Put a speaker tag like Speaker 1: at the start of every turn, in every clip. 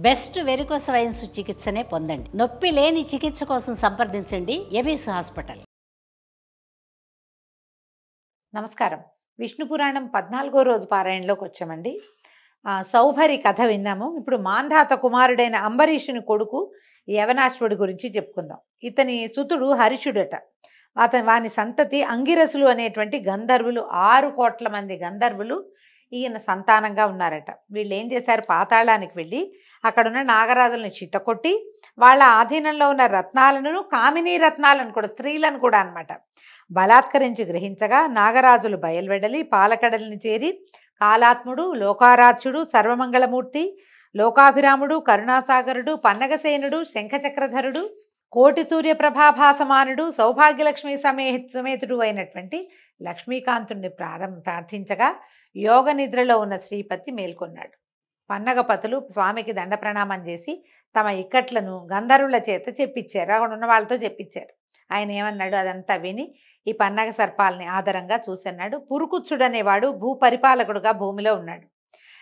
Speaker 1: Best varicose veins చికిత్సనే పొందండి. నొప్పి లేని చికిత్స కోసం సంప్రదించండి ఎబిస్ హాస్పిటల్.
Speaker 2: నమస్కారం. విష్ణు పురాణం 14వ రోజు పారాయణలోకి వచ్చామండి. సౌభరి కథ విన్నాము. ఇప్పుడు మాంధాత కుమారుడైన అంబరీషుని కొడుకు యవనాశ్వుడి గురించి చెప్పుకుందాం. ఇతని సుతుడు హరిషుడట. వాని సంతతి అంగిరసులు అనేటువంటి గంధర్వులు, 6 కోట్ల మంది గంధర్వులు ఈయన సంతానంగా ఉన్నారట. వీళ్ళు ఏం చేశారు, పాతాళానికి వెళ్ళి అక్కడున్న నాగరాజులను చిత్తకొట్టి వాళ్ళ ఆధీనంలో ఉన్న రత్నాలను, కామినీ రత్నాలను కూడా, స్త్రీలను కూడా అన్నమాట బలాత్కరించి గ్రహించగా నాగరాజులు బయలువెడలి పాలకడలిని చేరి కాలాత్ముడు, లోకారాధ్యుడు, సర్వమంగళమూర్తి, లోకాభిరాముడు, కరుణాసాగరుడు, పన్నగసేనుడు, శంఖచక్రధరుడు, కోటి సూర్య ప్రభాభాసమానుడు, సౌభాగ్యలక్ష్మి సమేతుడు అయినటువంటి లక్ష్మీకాంతుణ్ణి ప్రార్థించగా యోగ నిద్రలో ఉన్న శ్రీపతి మేల్కొన్నాడు. పన్నగపతులు స్వామికి దండ ప్రణామం చేసి తమ ఇక్కట్లను గంధర్వుల చేత చెప్పించారు. అక్కడ ఉన్న వాళ్ళతో చెప్పించారు. ఆయన ఏమన్నాడు అదంతా విని ఈ పన్నగ సర్పాలని ఆదరంగా చూసన్నాడు. పురుకుచ్చుడనేవాడు భూపరిపాలకుడుగా భూమిలో ఉన్నాడు.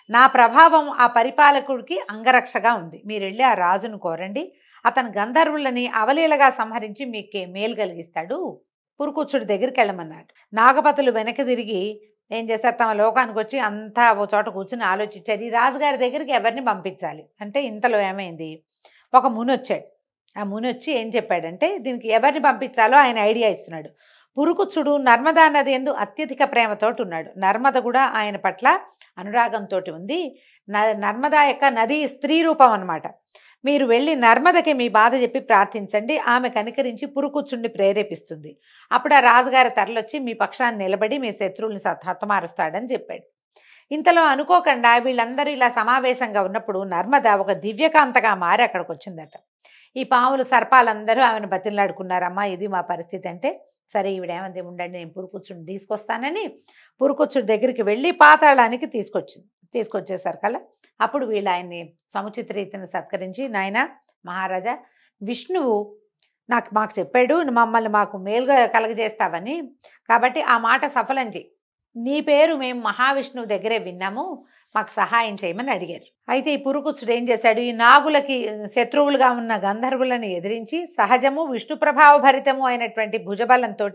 Speaker 2: నా ప్రభావం ఆ పరిపాలకుడికి అంగరక్షగా ఉంది. మీరు వెళ్ళి ఆ రాజును కోరండి. అతను గంధర్వులని అవలీలగా సంహరించి మీకే మేలు కలిగిస్తాడు. పురుకుచ్చుడి దగ్గరికి వెళ్ళమన్నాడు. నాగపతులు వెనక్కి తిరిగి ఏం చేశారు, తమ లోకానికి వచ్చి అంతా ఓ చోట కూర్చుని ఆలోచించారు. ఈ రాజుగారి దగ్గరికి ఎవరిని పంపించాలి అంటే, ఇంతలో ఏమైంది, ఒక ముని వచ్చాడు. ఆ ముని వచ్చి ఏం చెప్పాడంటే, దీనికి ఎవరిని పంపించాలో ఆయన ఐడియా ఇస్తున్నాడు. పురుకుచ్చుడు నర్మదా నది యందు అత్యధిక ప్రేమతోటి ఉన్నాడు. నర్మద కూడా ఆయన పట్ల అనురాగంతో ఉంది. నర్మదా యొక్క నది స్త్రీ రూపం అన్నమాట. మీరు వెళ్ళి నర్మదకి మీ బాధ చెప్పి ప్రార్థించండి. ఆమె కనికరించి పురుకుచ్చుడిని ప్రేరేపిస్తుంది. అప్పుడు ఆ రాజుగారి తరలొచ్చి మీ పక్షాన్ని నిలబడి మీ శత్రువుల్ని హతమారుస్తాడని చెప్పాడు. ఇంతలో అనుకోకుండా వీళ్ళందరూ ఇలా సమావేశంగా ఉన్నప్పుడు నర్మద ఒక దివ్యకాంతగా మారి అక్కడికి వచ్చిందట. ఈ పాములు సర్పాలందరూ ఆమెను బతిలాడుకున్నారమ్మా, ఇది మా పరిస్థితి అంటే, సరే ఈవిడేమంది, ఉండండి నేను పురుకుచ్చుడిని తీసుకొస్తానని పురుకుచ్చుడి దగ్గరికి వెళ్ళి పాతాళానికి తీసుకొచ్చేసారు కల్లా. అప్పుడు వీళ్ళు ఆయన్ని సముచిత రీతిని సత్కరించి, నాయన మహారాజా, విష్ణువు మాకు చెప్పాడు మమ్మల్ని మాకు మేలుగా కలగజేస్తావని, కాబట్టి ఆ మాట సఫలం చేయి. నీ పేరు మేము మహావిష్ణువు దగ్గరే విన్నాము, మాకు సహాయం చేయమని అడిగారు. అయితే ఈ పురుకుచ్చుడు ఏం చేశాడు, ఈ నాగులకి శత్రువులుగా ఉన్న గంధర్వులను ఎదిరించి సహజము విష్ణు ప్రభావ భరితము అయినటువంటి భుజబలంతో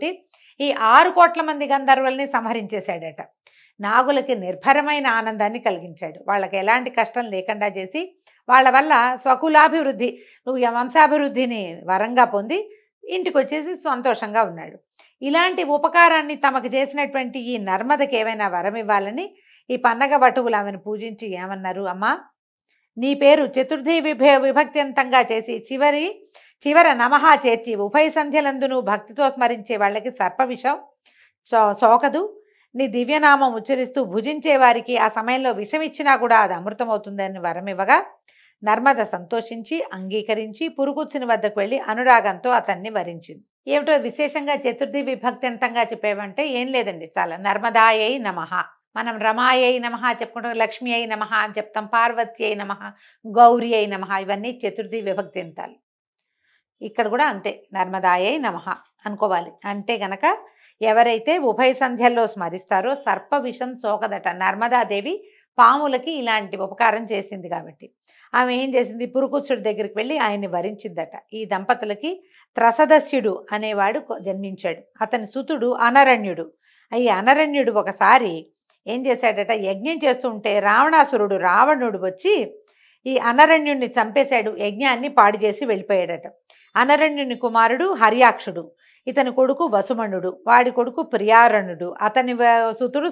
Speaker 2: ఈ 6 కోట్ల మంది గంధర్వుల్ని సంహరించేశాడట. నాగులకి నిర్భరమైన ఆనందాన్ని కలిగించాడు. వాళ్ళకి ఎలాంటి కష్టం లేకుండా చేసి వాళ్ళ వల్ల స్వకులాభివృద్ధి, నువ్వు వంశాభివృద్ధిని వరంగా పొంది ఇంటికి వచ్చేసి సంతోషంగా ఉన్నాడు. ఇలాంటి ఉపకారాన్ని తమకు చేసినటువంటి ఈ నర్మదకి ఏమైనా వరం ఇవ్వాలని ఈ పన్నగ వటువులు ఆమెను పూజించి ఏమన్నారు, అమ్మా నీ పేరు చతుర్థి విభక్త్యంతంగా చేసి చివర నమః చేర్చి ఉభయ సంధ్యలందును భక్తితో స్మరించే వాళ్ళకి సర్పవిషం సోకదు. నీ దివ్యనామం ఉచ్చరిస్తూ భుజించే వారికి ఆ సమయంలో విషం ఇచ్చినా కూడా అది అమృతమవుతుందని వరం ఇవ్వగా నర్మద సంతోషించి అంగీకరించి పురుకుచ్చుని వద్దకు వెళ్ళి అనురాగంతో అతన్ని వరించింది. ఏమిటో విశేషంగా చతుర్థి విభక్త్యంతంగా చెప్పేవంటే ఏం లేదండి, చాలా నర్మదాయై నమః, మనం రమాయై నమః చెప్పుకుంటాం, లక్ష్మి అయి నమః అని చెప్తాం, పార్వతి అయి నమః, గౌరీ అయి నమః, ఇవన్నీ చతుర్థి విభక్త్యంతాలు. ఇక్కడ కూడా అంతే, నర్మదాయై నమః అనుకోవాలి. అంటే గనక ఎవరైతే ఉభయ సంధ్యల్లో స్మరిస్తారో సర్ప విషం సోకదట. నర్మదాదేవి పాములకి ఇలాంటి ఉపకారం చేసింది కాబట్టి ఆమె ఏం చేసింది, పురుకుచ్చుడి దగ్గరికి వెళ్ళి ఆయన్ని వరించిందట. ఈ దంపతులకి త్రసదస్యుడు అనేవాడు జన్మించాడు. అతని సుతుడు అనరణ్యుడు. ఈ అనరణ్యుడు ఒకసారి ఏం చేశాడట, యజ్ఞం చేస్తుంటే రావణుడు వచ్చి ఈ అనరణ్యుడిని చంపేశాడు. యజ్ఞాన్ని పాడు చేసి వెళ్ళిపోయాడట. అనరణ్యుని కుమారుడు హర్యాక్షుడు, ఇతని కొడుకు వసుమణుడు, వాడి కొడుకు ప్రియారణుడు, అతని సుతుడు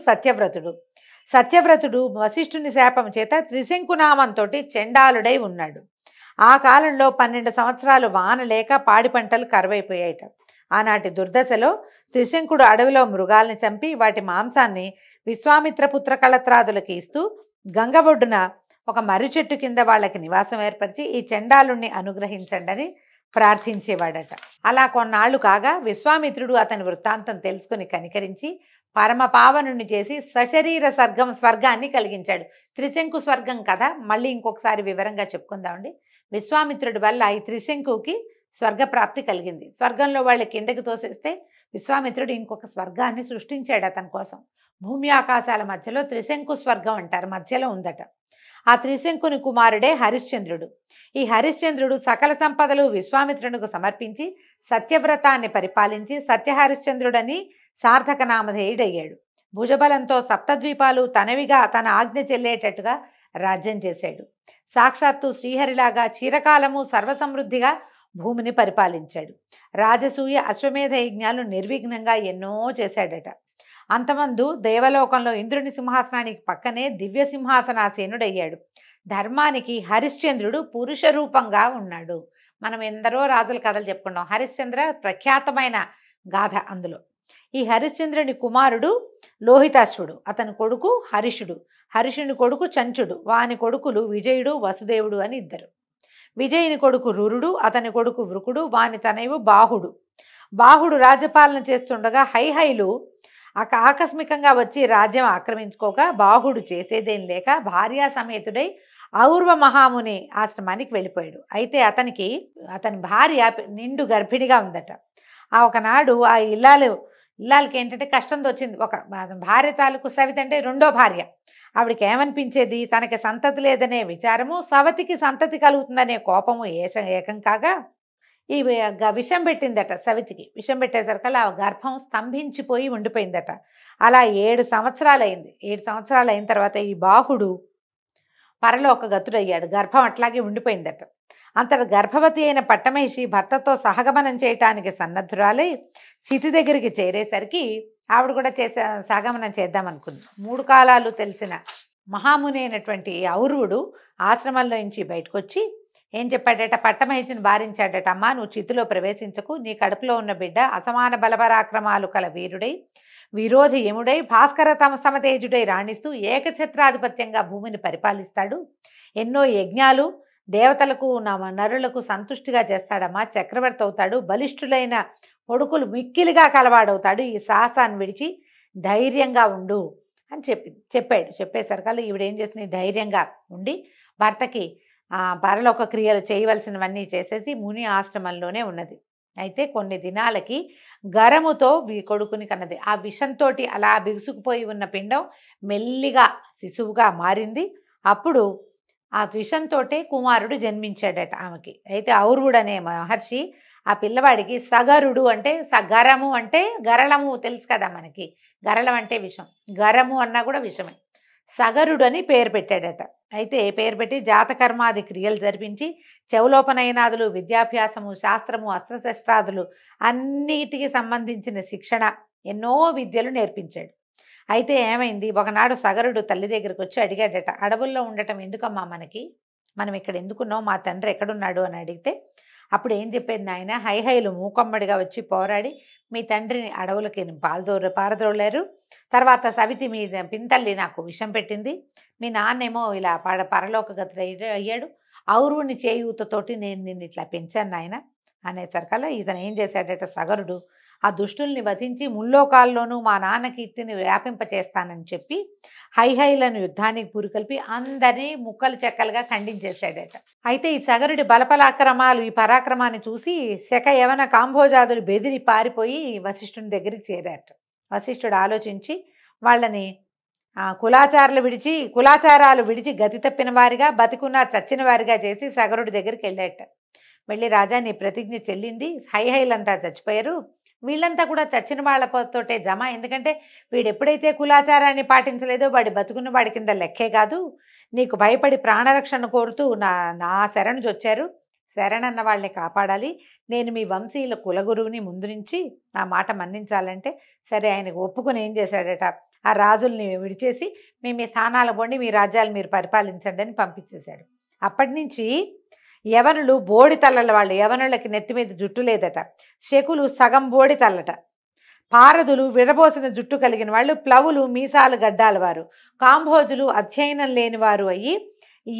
Speaker 2: సత్యవ్రతుడు వశిష్ఠుని శాపం చేత త్రిశంకునామంతో చండాలుడై ఉన్నాడు. ఆ కాలంలో 12 సంవత్సరాలు వాన లేక పాడి పంటలు కరువైపోయాయట. ఆనాటి దుర్దశలో త్రిశంకుడు అడవిలో మృగాల్ని చంపి వాటి మాంసాన్ని విశ్వామిత్ర పుత్ర కళత్రాదులకి ఇస్తూ గంగ ఒడ్డున ఒక మర్రి చెట్టు కింద వాళ్ళకి నివాసం ఏర్పరిచి ఈ చండాలుణ్ణి అనుగ్రహించండి అని ప్రార్థించేవాడట. అలా కొన్నాళ్లు కాగా విశ్వామిత్రుడు అతని వృత్తాంతం తెలుసుకుని కనికరించి పరమ పావనుని చేసి సశరీర స్వర్గాన్ని కలిగించాడు. త్రిశంకు స్వర్గం కదా, మళ్ళీ ఇంకొకసారి వివరంగా చెప్పుకుందామండి. విశ్వామిత్రుడి వల్ల ఈ త్రిశంకుకి స్వర్గప్రాప్తి కలిగింది. స్వర్గంలో వాళ్ళు కిందకి తోసేస్తే విశ్వామిత్రుడు ఇంకొక స్వర్గాన్ని సృష్టించాడు అతని కోసం. భూమి ఆకాశాల మధ్యలో త్రిశంకు స్వర్గం అంటారు, మధ్యలో ఉందట. ఆ త్రిశంకుని కుమారుడే హరిశ్చంద్రుడు. ఈ హరిశ్చంద్రుడు సకల సంపదలు విశ్వామిత్రునికి సమర్పించి సత్యవ్రతాన్ని పరిపాలించి సత్యహరిశ్చంద్రుడని సార్థక నామధేయుడయ్యాడు. భుజబలంతో సప్తద్వీపాలు తనవిగా తన ఆజ్ఞ చెల్లేటట్టుగా రాజ్యం చేశాడు. సాక్షాత్తు శ్రీహరిలాగా చిరకాలము సర్వసమృద్ధిగా భూమిని పరిపాలించాడు. రాజసూయ అశ్వమేధ యజ్ఞాలు నిర్విఘ్నంగా ఎన్నో చేశాడట. అంతమందు దేవలోకంలో ఇంద్రుని సింహాసనానికి పక్కనే దివ్య సింహాసనాసీనుడయ్యాడు. ధర్మానికి హరిశ్చంద్రుడు పురుష రూపంగా ఉన్నాడు. మనం ఎందరో రాజుల కథలు చెప్పుకున్నాం. హరిశ్చంద్ర ప్రఖ్యాతమైన గాథ అందులో. ఈ హరిశ్చంద్రుని కుమారుడు లోహితాశ్వుడు, అతని కొడుకు హరిషుడు, హరిషుని కొడుకు చంచుడు, వాని కొడుకులు విజయుడు వసుదేవుడు అని ఇద్దరు. విజయుని కొడుకు రురుడు, అతని కొడుకు వృకుడు, వాని తనయువు బాహుడు. బాహుడు రాజ్యపాలన చేస్తుండగా హైహైలు ఆకస్మికంగా వచ్చి రాజ్యం ఆక్రమించుకోగా బాహుడు చేసేదేం లేక భార్యా సమేతుడై ఔర్వ మహాముని ఆశ్రమానికి వెళ్ళిపోయాడు. అయితే అతని భార్య నిండు గర్భిణిగా ఉందట. ఒకనాడు ఆ ఇల్లాలకి ఏంటంటే కష్టం వచ్చింది. ఒక భార్య తాలూకు సవిత అంటే రెండో భార్య. ఆవిడకి ఏమనిపించేది, తనకి సంతతి లేదనే విచారము, సవతికి సంతతి కలుగుతుందనే కోపము ఏకం కాగా ఈ విషం పెట్టిందట. సవితికి విషం పెట్టేసరికల్లా ఆ గర్భం స్తంభించిపోయి ఉండిపోయిందట. అలా 7 సంవత్సరాలు అయింది. 7 సంవత్సరాలు అయిన తర్వాత ఈ బాహుడు పరలోక గతుడయ్యాడు. గర్భం అట్లాగే ఉండిపోయిందట. అంతట గర్భవతి అయిన పట్టమహిషి భర్తతో సహగమనం చేయటానికి సన్నద్ధురాలై చితి దగ్గరికి చేరేసరికి ఆవిడ కూడా సహగమనం చేద్దామనుకుంది. 3 కాలాలు తెలిసిన మహాముని అయినటువంటి ఔర్వుడు ఆశ్రమంలో నుంచి బయటకు వచ్చి ఏం చెప్పాడట, పట్టమహిషిని బారించాడట. అమ్మా, నువ్వు చితిలో ప్రవేశించకు. నీ కడుపులో ఉన్న బిడ్డ అసమాన బలపరాక్రమాలు కల వీరుడై విరోధి యముడై భాస్కర సమతేజుడై రాణిస్తూ ఏకఛత్రాధిపత్యంగా భూమిని పరిపాలిస్తాడు. ఎన్నో యజ్ఞాలు దేవతలకు నరులకు సంతుష్టిగా చేస్తాడమ్మా. చక్రవర్తి అవుతాడు. బలిష్ఠులైన కొడుకులు మిక్కిలిగా కలవాడవుతాడు. ఈ సాహసాన్ని విడిచి ధైర్యంగా ఉండు అని చెప్పాడు. చెప్పేసరికల్లా ఈవిడేం చేసింది, ధైర్యంగా ఉండి భర్తకి పరలోక క్రియలు చేయవలసినవన్నీ చేసేసి ముని ఆశ్రమంలోనే ఉన్నది. అయితే కొన్ని దినాలకి గరముతో కొడుకుని కన్నది. ఆ విషంతో అలా బిగుసుకుపోయి ఉన్న పిండం మెల్లిగా శిశువుగా మారింది. అప్పుడు ఆ విషంతో కుమారుడు జన్మించాడట ఆమెకి. అయితే ఔర్వుడు అనే మహర్షి ఆ పిల్లవాడికి సగరుడు అంటే గరము అంటే గరళము తెలుసు కదా మనకి. గరళం అంటే విషం, గరము అన్నా కూడా విషమే. సగరుడు అని పేరు పెట్టాడట. అయితే పేరు పెట్టి జాతకర్మాది క్రియలు జరిపించి చెవులోపనయనాదులు, విద్యాభ్యాసము, శాస్త్రము, అస్త్రశస్త్రాదులు అన్నిటికీ సంబంధించిన శిక్షణ, ఎన్నో విద్యలు నేర్పించాడు. అయితే ఏమైంది, ఒకనాడు సగరుడు తల్లి దగ్గరికి వచ్చి అడిగాడట, అడవుల్లో ఉండటం ఎందుకమ్మా మనకి, మనం ఇక్కడ ఎందుకున్నావు, మా తండ్రి ఎక్కడున్నాడు అని అడిగితే అప్పుడు ఏం చెప్పేది, నాయన హైహైలు మూకమ్మడిగా వచ్చి పోరాడి మీ తండ్రిని అడవులకి పారదోలారు. తర్వాత సవితి మీ పింతల్లి నాకు విషం పెట్టింది. మీ నాన్నేమో ఇలా పరలోకగతుడు అయ్యాడు. ఔర్వుని చేయూతతోటి నేను నిన్ను ఇట్లా పెంచాను నాయన అనేసరికల్లా ఇతను ఏం చేశాడట, సగరుడు ఆ దుష్టుల్ని వధించి ముల్లోకాల్లోనూ మా నాన్న కీర్తిని వ్యాపింపచేస్తానని చెప్పి హైహైలను యుద్ధానికి పురికొల్పి అందరినీ ముక్కలు చెక్కలుగా ఖండించేశాడట. అయితే ఈ సగరుడి బలపరాక్రమాలు, ఈ పరాక్రమాన్ని చూసి శక యవన కాంభోజాదులు బెదిరి పారిపోయి వశిష్ఠుని దగ్గరికి చేరారట. వశిష్ఠుడు ఆలోచించి వాళ్ళని కులాచారాలు విడిచి గతి తప్పిన వారిగా, బతికున్న చచ్చిన వారిగా చేసి సగరుడి దగ్గరికి వెళ్ళాట. వెళ్ళి, రాజా నీ ప్రతిజ్ఞ చెల్లింది, హైహైలంతా చచ్చిపోయారు, వీళ్ళంతా కూడా చచ్చిన వాళ్ళతోటే జమ. ఎందుకంటే వీడు ఎప్పుడైతే కులాచారాన్ని పాటించలేదో వాడి బతుకున్న వాడి కింద లెక్కే కాదు. నీకు భయపడి ప్రాణరక్షణ కోరుతూ నా శరణు వచ్చారు. శరణన్న వాళ్ళని కాపాడాలి. నేను మీ వంశీయుల కులగురువుని, ముందు నుంచి నా మాట మన్నించాలంటే సరే ఆయనకు ఒప్పుకొని ఏం చేశాడట, ఆ రాజుల్ని విడిచేసి మీ స్థానాల పోండి, మీ రాజ్యాలు మీరు పరిపాలించండి అని పంపించేశాడు. అప్పటి నుంచి యవనులు బోడి తల్లల వాళ్ళు, యవనులకి నెత్తి మీద జుట్టు లేదట. శకులు సగం బోడి తల్లట. పారదులు విరబోసిన జుట్టు కలిగిన వాళ్ళు, ప్లవులు మీసాలు గడ్డాల వారు, కాంభోజులు అధ్యయనం లేని వారు అయ్యి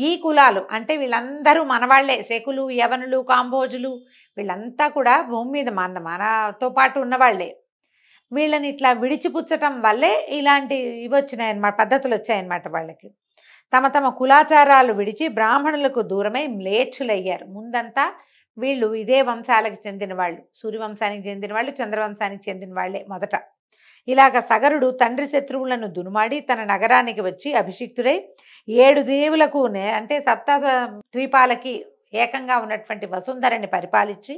Speaker 2: ఈ కులాలు అంటే వీళ్ళందరూ మనవాళ్లే. శకులు, యవనులు, కాంభోజులు వీళ్ళంతా కూడా భూమి మీద మనతో పాటు ఉన్నవాళ్లే. వీళ్ళని ఇట్లా విడిచిపుచ్చటం వల్లే ఇలాంటి ఇవి వచ్చినాయన్నమాట, పద్ధతులు వచ్చాయన్నమాట. వాళ్ళకి తమ తమ కులాచారాలు విడిచి బ్రాహ్మణులకు దూరమై మ్లేచ్ఛులయ్యారు. ముందంతా వీళ్ళు ఇదే వంశాలకు చెందిన వాళ్ళు, సూర్యవంశానికి చెందిన వాళ్ళు, చంద్రవంశానికి చెందిన వాళ్ళే మొదట. ఇలాగ సగరుడు తండ్రి శత్రువులను దునుమాడి తన నగరానికి వచ్చి అభిషిక్తుడై 7 దేవులకు అంటే సప్త ద్వీపాలకి ఏకంగా ఉన్నటువంటి వసుంధరని పరిపాలించి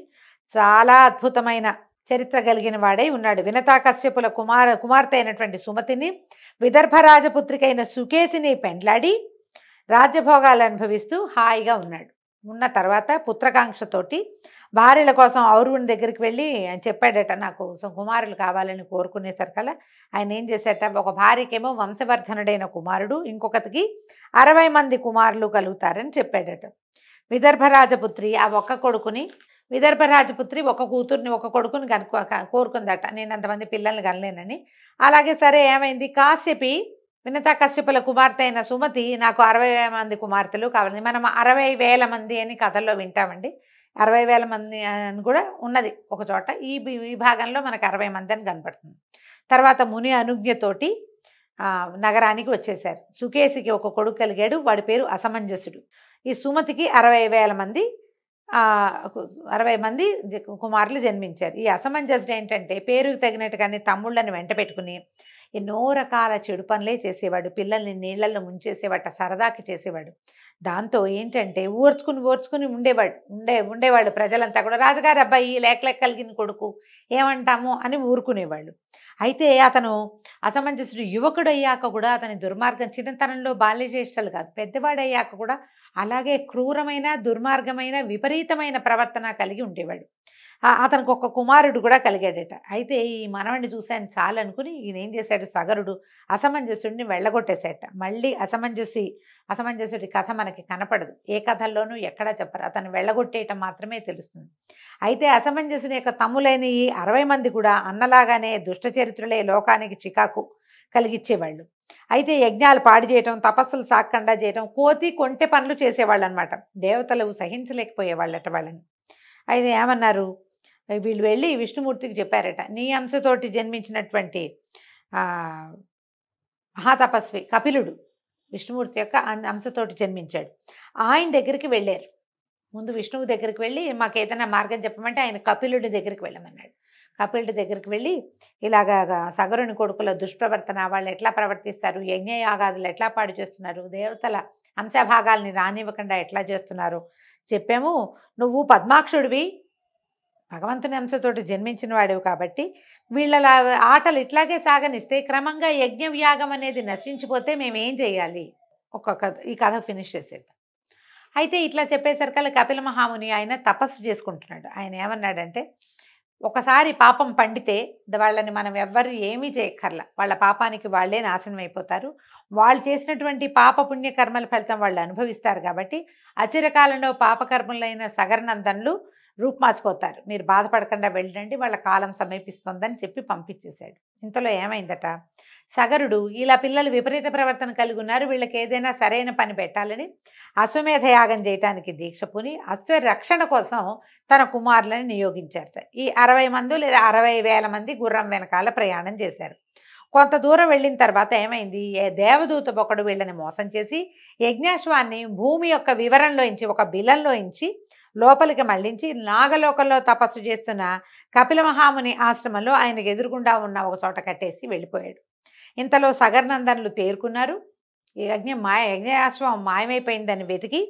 Speaker 2: చాలా అద్భుతమైన చరిత్ర కలిగిన వాడై ఉన్నాడు. వినతా కశ్యపుల కుమార్తె అయినటువంటి సుమతిని, విదర్భ రాజపుత్రికైన సుకేసిని పెండ్లాడి రాజ్యభోగాలు అనుభవిస్తూ హాయిగా ఉన్నాడు. ఉన్న తర్వాత పుత్రకాంక్షతోటి భార్యల కోసం ఔరువుని దగ్గరికి వెళ్ళి ఆయన చెప్పాడట, నాకు కుమారులు కావాలని కోరుకునేసరికల్లా ఆయన ఏం చేశాట, ఒక భార్యకేమో వంశవర్ధనుడైన కుమారుడు, ఇంకొకటికి 60 మంది కుమారులు కలుగుతారని చెప్పాడట. విదర్భరాజపుత్రి ఆ ఒక్క కొడుకుని, విదర్భరాజపుత్రి ఒక కూతుర్ని ఒక కొడుకుని కోరుకుందట, నేను అంతమంది పిల్లల్ని కనలేనని. అలాగే సరే ఏమైంది, కాశ్యపి వినతా కశ్యపుల కుమార్తె అయిన సుమతి నాకు 60 మంది కుమార్తెలు కావాలి. మనం 60,000 మంది అని కథల్లో వింటామండి. 60,000 మంది అని కూడా ఉన్నది ఒక చోట. ఈ భాగంలో మనకు 60 మంది అని కనపడుతుంది. తర్వాత ముని అనుజ్ఞతోటి నగరానికి వచ్చేశారు. సుకేసికి ఒక కొడుకు కలిగాడు, వాడి పేరు అసమంజసుడు. ఈ సుమతికి 60,000 మంది 60 మంది కుమారులు జన్మించారు. ఈ అసమంజసుడు ఏంటంటే పేరుకు తగినట్టుగానే తమ్ముళ్ళని వెంట పెట్టుకుని ఎన్నో రకాల చెడు పనులే చేసేవాడు. పిల్లల్ని నీళ్లలో ముంచేసేవాట, సరదాకి చేసేవాడు. దాంతో ఏంటంటే ఓర్చుకుని ఉండేవాళ్ళు ప్రజలంతా కూడా, రాజుగారి అబ్బాయి లేక కలిగిన కొడుకు ఏమంటాము అని ఊరుకునేవాళ్ళు. అయితే అతను అసమంజసుడు యువకుడు అయ్యాక కూడా అతని దుర్మార్గం, చిన్నతనంలో బాల్యచేష్టలు కాదు, పెద్దవాడయ్యాక కూడా అలాగే క్రూరమైన దుర్మార్గమైన విపరీతమైన ప్రవర్తన కలిగి ఉండేవాడు. అతనికి ఒక కుమారుడు కూడా కలిగాడట. అయితే ఈ మనవడిని చూశాను చాలు అనుకుని ఈయన ఏం చేశాడు, సగరుడు అసమంజసుడిని వెళ్ళగొట్టేశాట. మళ్ళీ అసమంజసుడి కథ మనకి కనపడదు, ఏ కథల్లోనూ ఎక్కడా చెప్పరు, అతను వెళ్ళగొట్టేయటం మాత్రమే తెలుస్తుంది. అయితే అసమంజసుని యొక్క తమ్ములైన ఈ 60 మంది కూడా అన్నలాగానే దుష్ట చరిత్రలే లోకానికి చికాకు కలిగించేవాళ్ళు. అయితే యజ్ఞాలు పాడు చేయటం, తపస్సులు సాగకుండా చేయటం, కొంటె పనులు చేసేవాళ్ళు అనమాట. దేవతలు సహించలేకపోయేవాళ్ళట వాళ్ళని. అయితే ఏమన్నారు, వీళ్ళు వెళ్ళి విష్ణుమూర్తికి చెప్పారట, నీ అంశతోటి జన్మించినటువంటి మహాతపస్వి కపిలుడు విష్ణుమూర్తి యొక్క అంశతోటి జన్మించాడు, ఆయన దగ్గరికి వెళ్ళారు. ముందు విష్ణువు దగ్గరికి వెళ్ళి మాకు ఏదైనా మార్గం చెప్పమంటే ఆయన కపిలుడి దగ్గరికి వెళ్ళమన్నాడు. కపిలుడి దగ్గరికి వెళ్ళి ఇలాగా సగరుని కొడుకుల దుష్ప్రవర్తన, వాళ్ళు ఎట్లా ప్రవర్తిస్తారు, యజ్ఞయాగాదులు ఎట్లా పాడు చేస్తున్నారు, దేవతల అంశభాగాల్ని రానివ్వకుండా ఎట్లా చేస్తున్నారు చెప్పాము. నువ్వు పద్మాక్షుడివి, భగవంతుని అంశతోటి జన్మించిన వాడివి కాబట్టి వీళ్ళ ఆటలు ఇట్లాగే సాగనిస్తే క్రమంగా యజ్ఞవ్యాగం అనేది నశించిపోతే మేమేం చేయాలి, ఈ కథ ఫినిష్ చేసేద్దాం. అయితే ఇట్లా చెప్పేసరికల్లా కపిల మహాముని ఆయన తపస్సు చేసుకుంటున్నాడు. ఆయన ఏమన్నాడంటే, ఒకసారి పాపం పండితే వాళ్ళని మనం ఎవ్వరు ఏమీ చేయక్కర్లా, వాళ్ళ పాపానికి వాళ్ళే నాశనం అయిపోతారు. వాళ్ళు చేసినటువంటి పాప పుణ్య కర్మల ఫలితం వాళ్ళు అనుభవిస్తారు. కాబట్టి అచిరకాలంలో పాపకర్మలైన సగరనందనులు రూపుమాచిపోతారు, మీరు బాధపడకుండా వెళ్ళండి, వాళ్ళ కాలం సమీపిస్తుందని చెప్పి పంపించేశాడు. ఇంతలో ఏమైందట, సగరుడు ఇలా పిల్లలు విపరీత ప్రవర్తన కలిగి ఉన్నారు, వీళ్ళకి ఏదైనా సరైన పని పెట్టాలని అశ్వమేధ యాగం చేయటానికి దీక్ష పూని అశ్వ రక్షణ కోసం తన కుమారులను నియోగించారట. ఈ 60 మంది లేదా 60,000 మంది గుర్రం వెనకాల ప్రయాణం చేశారు. కొంత దూరం వెళ్ళిన తర్వాత ఏమైంది, దేవదూత ఒకడు వీళ్ళని మోసం చేసి యజ్ఞాశ్వాన్ని భూమి యొక్క వివరంలోంచి ఒక బిలంలోంచి లోపలికి మళ్లించి నాగలోకంలో తపస్సు చేస్తున్న కపిల మహాముని ఆశ్రమంలో ఆయనకు ఎదురుగుండా ఉన్న ఒక చోట కట్టేసి వెళ్ళిపోయాడు. ఇంతలో సగరనందనులు తేరుకున్నారు. యజ్ఞాశ్వం మాయమైపోయిందని వెతికి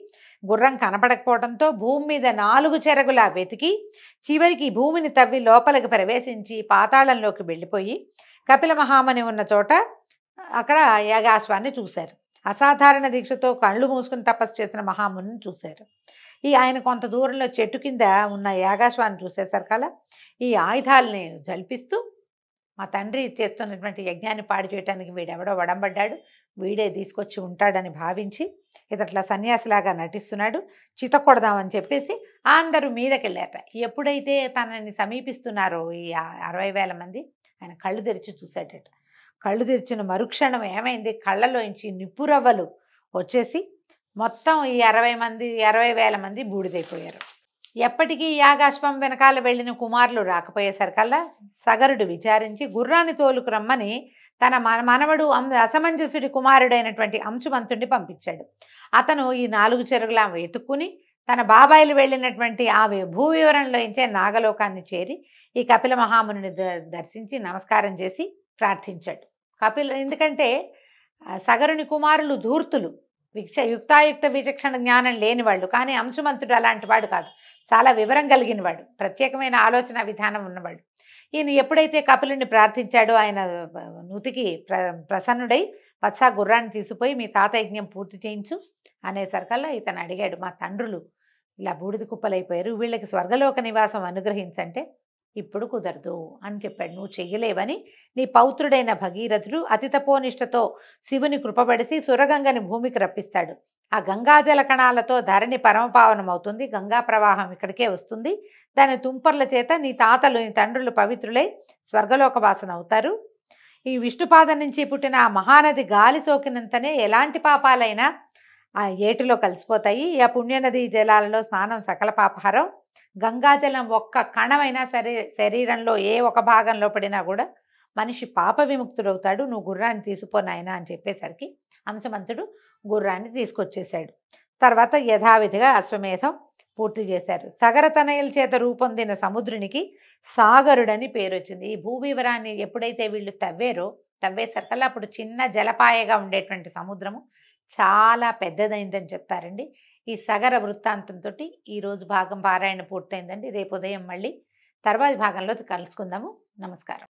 Speaker 2: గుర్రం కనపడకపోవడంతో భూమి మీద 4 చెరగులా వెతికి చివరికి భూమిని తవ్వి లోపలికి ప్రవేశించి పాతాళంలోకి వెళ్ళిపోయి కపిల మహాముని ఉన్న చోట అక్కడ యాగాశ్వాన్ని చూశారు. అసాధారణ దీక్షతో కళ్ళు మూసుకుని తపస్సు చేసిన మహామునిని చూశారు. ఆయన కొంత దూరంలో చెట్టు కింద ఉన్న యాగాశ్వాన్ని చూసేసరికల్లా ఈ ఆయుధాలని జల్పిస్తూ, మా తండ్రి చేస్తున్నటువంటి యజ్ఞాన్ని పాడు చేయడానికి వీడెవడో వడంబడ్డాడు, వీడే తీసుకొచ్చి ఉంటాడని భావించి ఇతట్లా సన్యాసిలాగా నటిస్తున్నాడు, చితకొడదామని చెప్పేసి అందరూ మీదకెళ్ళారట. ఎప్పుడైతే తనని సమీపిస్తున్నారో ఈ 60,000 మంది, ఆయన కళ్ళు తెరిచి చూశాడట. కళ్ళు తెరిచిన మరుక్షణం ఏమైంది, కళ్ళలోంచి నిప్పురవ్వలు వచ్చేసి మొత్తం ఈ 60,000 మంది బూడిదైపోయారు. ఎప్పటికీ యాగాశ్వం వెనకాల వెళ్ళిన కుమారులు రాకపోయేసరికల్లా సగరుడు విచారించి గుర్రాన్ని తోలుకు రమ్మని తన మనవడు అసమంజసుడి కుమారుడైనటువంటి అంశుమంతుడిని పంపించాడు. అతను ఈ 4 చెరుగులా వెతుక్కుని తన బాబాయిలు వెళ్ళినటువంటి ఆ భూ వివరంలో ఇంచే నాగలోకాన్ని చేరి ఈ కపిల మహాముని దర్శించి నమస్కారం చేసి ప్రార్థించాడు. ఎందుకంటే సగరుని కుమారులు ధూర్తులు, యుక్తాయుక్త విచక్షణ జ్ఞానం లేనివాళ్ళు. కానీ అంశుమంతుడు అలాంటి వాడు కాదు, చాలా వివరం కలిగిన వాడు, ప్రత్యేకమైన ఆలోచన విధానం ఉన్నవాడు. ఈయన ఎప్పుడైతే కపిలుని ప్రార్థించాడో ఆయన నుతికి ప్రసన్నుడై వత్స గుర్రాన్ని తీసుకుపోయి మీ తాత యజ్ఞం పూర్తి చేయించు అనేసరికల్లా ఇతను అడిగాడు, మా తండ్రులు ఇలా బూడిద కుప్పలైపోయారు, వీళ్ళకి స్వర్గలోక నివాసం అనుగ్రహించంటే ఇప్పుడు కుదరదు అని చెప్పాడు. నువ్వు చెయ్యలేవని నీ పౌత్రుడైన భగీరథుడు అతి తపోనిష్టతో శివుని కృపబడిసి సురగంగని భూమికి రప్పిస్తాడు. ఆ గంగాజల కణాలతో ధరణి పరమపావనం అవుతుంది, గంగా ప్రవాహం ఇక్కడికే వస్తుంది. దాని తుంపర్ల చేత నీ తాతలు నీ తండ్రులు పవిత్రులై స్వర్గలోక వాసన అవుతారు. ఈ విష్ణుపాదం నుంచి పుట్టిన ఆ మహానది గాలి సోకినంతనే ఎలాంటి పాపాలైనా ఆ ఏటిలో కలిసిపోతాయి. ఆ పుణ్యనది జలాలలో స్నానం సకల పాపహారం. గంగాజలం ఒక్క కణమైనా సరే శరీరంలో ఏ ఒక భాగంలో పడినా కూడా మనిషి పాప విముక్తుడవుతాడు. నువ్వు గుర్రాన్ని తీసుకుపోనాయనా అని చెప్పేసరికి అంశమంతుడు గుర్రాన్ని తీసుకొచ్చేశాడు. తర్వాత యథావిధిగా అశ్వమేధం పూర్తి చేశారు. సగరతనయుల చేత రూపొందిన సముద్రునికి సాగరుడని పేరు వచ్చింది. ఈ భూవివరాన్ని ఎప్పుడైతే వీళ్ళు తవ్వేసరికల్లా అప్పుడు చిన్న జలపాయగా ఉండేటువంటి సముద్రము చాలా పెద్దదైందని చెప్తారండి. ఈ సగర వృత్తాంతంతో ఈరోజు భాగం పారాయణ పూర్తయిందండి. రేపు ఉదయం మళ్ళీ తర్వాతి భాగంలో కలుసుకుందాము. నమస్కారం.